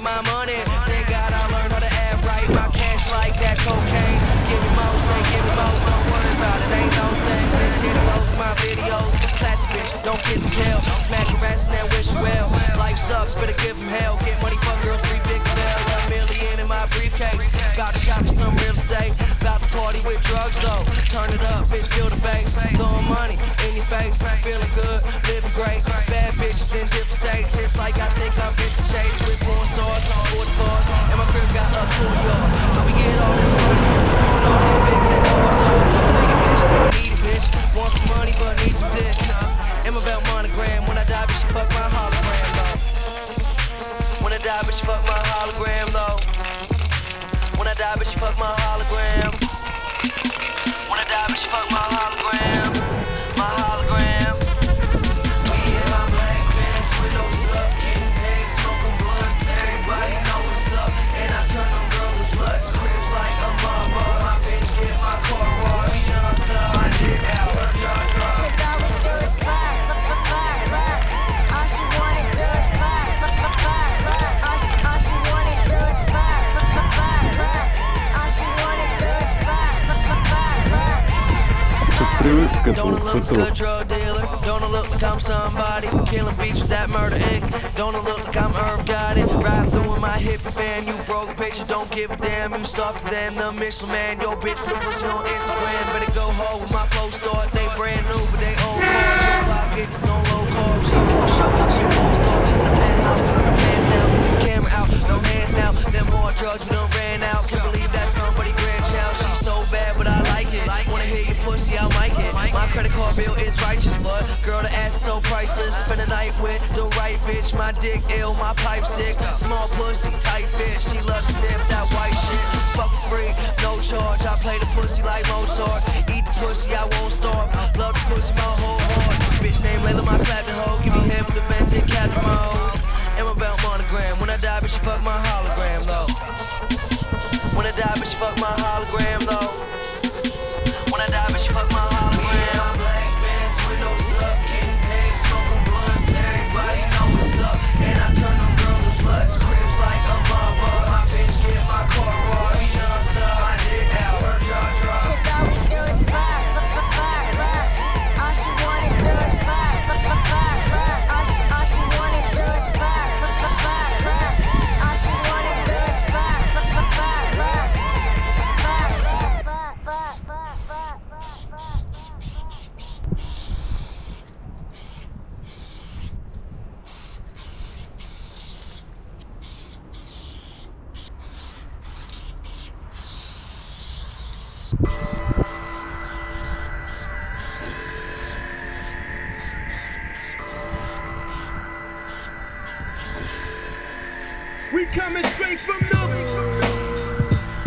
with my money. Thank God I learned how to act right. My cash like that cocaine. Give me more, say give me more. Don't worry about it, ain't no thing. Big titty hoes in my videos. Classic bitch, don't kiss and tell. Smack the rest and then wish you well. Life sucks, better give them hell. Get money, fuck girls, free big bell. $1 million in my briefcase. Got to shop for some real estate. About to party with drugs though. Turn it up, bitch, feel the bass. Throwing money in your face. Feeling good, living great. Bad bitches in different states. It's like I think I'm bitch chase with porn stars, sports cars, and my crib got a courtyard. How we get all this money? You know how big this torso. Greedy bitch, needy bitch. Want some money but need some dick. I'm about monogram. When I die, bitch, you fuck my hologram though. When I die, bitch, you fuck my hologram though. When I die, bitch, you fuck my hologram. When I die, bitch, you fuck my hologram. My hologram. We in my black pants, windows up, getting paid, smoking blunts. Everybody know what's up, and I turn them girls to sluts. Cribs like a mama, my bitch get my car washed. Non-stop, I did out, drop. Cause all we do is fuck. All she wanna do is fuck. All she wanna do is fuck. All she wanna do is fuck. Привык к Don't этому I look фото. like a drug dealer? Don't I look like I'm somebody? Killing beats with that murder ink. Don't I look like I'm Irv got it? Ride through with my hippie fan. You broke a picture, don't give a damn. You softer than the Michelin man. Yo, bitch, put a pussy on Instagram. Better go hard with my flow start. They brand new, but they old cars. Your block bitches on low carb. She do a show, she won't star. In the penthouse, put the hands down, put the camera out. No hands down, them more drugs, we done ran out. Can't believe that's somebody grandchild. She's so bad, but I like it. Wanna hear your pussy, I'll mic it. My credit card bill is righteous, but girl, the ass is so priceless. Spend a night with the right bitch. My dick ill, my pipe sick. Small pussy, tight fit. She loves to sniff that white shit. Fuck free, no charge. I play the pussy like Mozart. Eat the pussy, I won't starve. Love the pussy, my whole heart. Bitch named Layla, my platinum hoe. Give me head with the men's in captain mode. And my belt monogram. When I die, bitch, you fuck my hologram though. When I die, bitch, you fuck my hologram though. When I die, bitch, you fuck my hologram. Black pants, windows up, getting paid, smoking blunts. Everybody know what's up, and I turn them girls to sluts. Cribs like a mama, my bitch get my car washed. Non-stop, I did out, drop. Cause all we do is fuck. All she wanna do is fuck. All she wanna do is fuck. All she wanna do is fuck. We coming straight from Nook,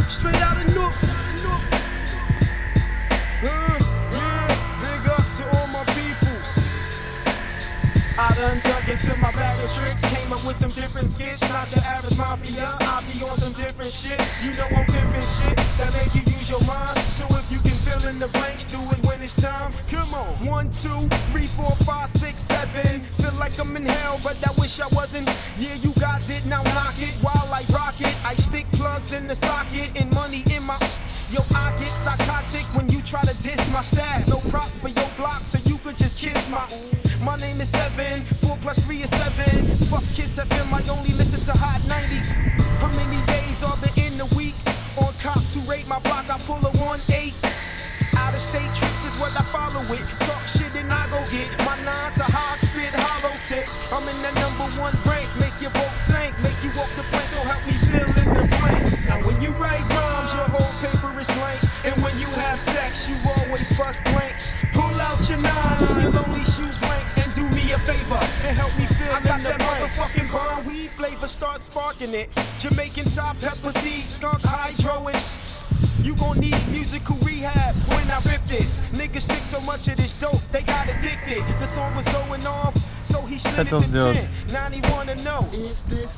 straight out of Nook. Big up to all my peoples. I done dug into my bag of tricks, came up with some different skits. Not your average mafia, I be on some different shit. You know I'm pimping shit that make you use your mind. So if you can fill in the blanks, do it when it's time. Come on, 1, 2, 3, 4, 5, 6, 7. Feel like I'm in hell, but I wish I wasn't. Yeah, you got it, now knock it while I rock it. I stick plugs in the socket and money in my. Yo, I get psychotic when you try to diss my style. No props for your block, so you could just kiss my. My name is 7, 4 plus 3 is 7. Fuck Kiss FM, I only listen to Hot 90. How many days are there in the week? On cop to rate my block, I pull a 1-8. Out of state trips is what I follow it. Talk shit and I go get my 9 to hog spit hollow tips. I'm in the #1 rank, make your boat sink, make you walk the plank, so help me fill in the blanks. Now when you write rhymes, your whole paper is blank, and when you have sex, you always bust blanks. Pull out your 9, your lonely shoe blanks, and do me a favor and help me fill in the blanks. I got that motherfucking bomb weed flavor, start sparking it. Jamaican top pepper seed, skunk hydro and. You gon' need musical rehab when I rip this. Niggas drink so much of this dope, they got addicted. The song was going off, so he slid it to 10. Now he wanna know, is this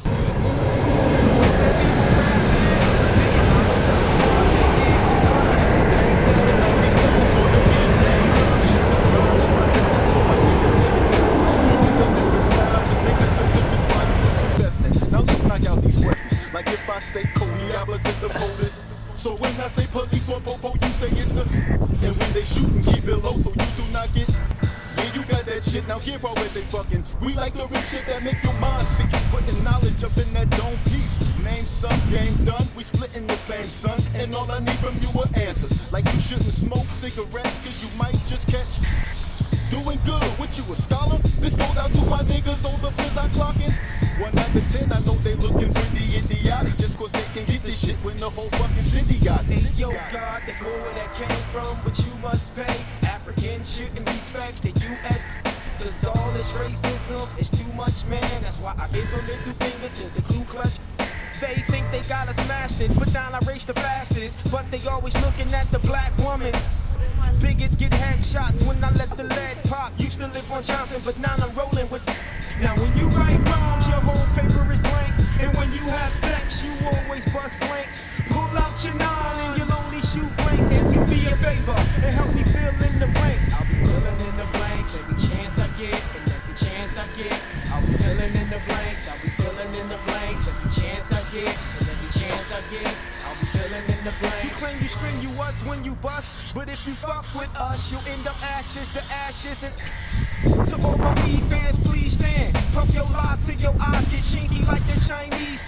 Now let's knock out these questions. cameras and the voters. So when I say police on popo, you say it's the. And when they shoot and keep it low, so you do not get. Yeah, you got that shit, now give her where they fucking. We like the real shit that make your mind sick. Putting knowledge up in that dome piece. Name some, game done, we splitting the fame, son. And all I need from you are answers. Like you shouldn't smoke cigarettes, cause you might just catch. Doing good, what you a scholar? This goes out to my niggas on the biz I clocking. 1 out of 10, I know they looking pretty idiotic. Just cause they can get this shit when the whole fucking city got it. Hey, yo, God, there's more where that came from, but you must pay. African shouldn't respect the U.S. Cause all this racism is too much, man. That's why I give a middle finger to the Ku Klux. They think they got us smashed it, put down I race the fastest. But they always looking at the black woman's. Bigots get headshots when I let the lead pop. Used to live on Johnson, but now I'm rolling with. Now when you write rhymes, your whole paper is blank. And when you have sex, you always bust blanks. Pull out your 9 and you'll only shoot blanks. And do me a favor and help me fill in the blanks. I'll be filling in the blanks every chance I get. And every chance I get, I'll be filling in the blanks. I'll be filling in the blanks every chance I get. And every chance I get, I'll be filling in the blanks. You claim you strenuous when you bust, but if you fuck with us, you'll end up ashes to ashes. And to all my weed fans, please stand. Puff your lie till your eyes get chinky like the Chinese.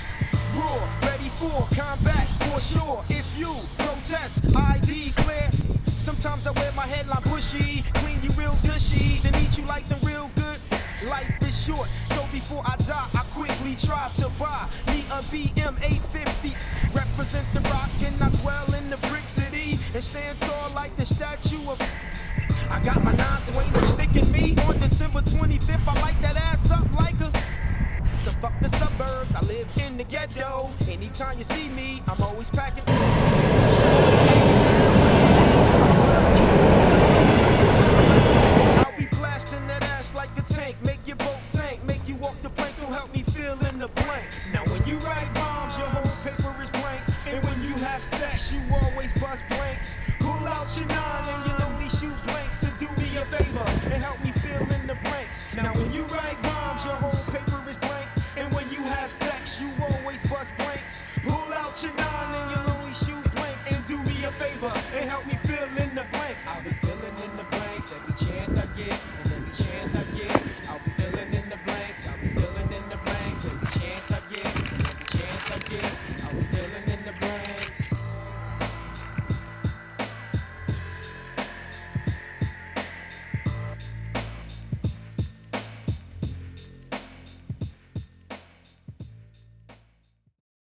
Raw, ready for combat for sure. If you protest, I declare. Sometimes I wear my headline bushy, clean you real dushy, then eat you like some real good. Life is short, so before I die, I quickly try to buy me a BM 850. Represent the rock and I dwell in the brick city and stand tall like the statue of. I got my 9, so ain't no sticking me. On December 25th, I light that ass up like a. So fuck the suburbs, I live in the ghetto. Anytime you see me, I'm always packing. I'll be blasting that ass like a tank. Make your boat sink, make you walk the plank, so help me fill in the blanks. Now when you write bombs, your whole paper is blank. And when you have sex, you always bust blanks. Pull out your 9 and you'll only shoot blanks. So do me a favor and help me fill in the blanks. Now when you write bombs, your whole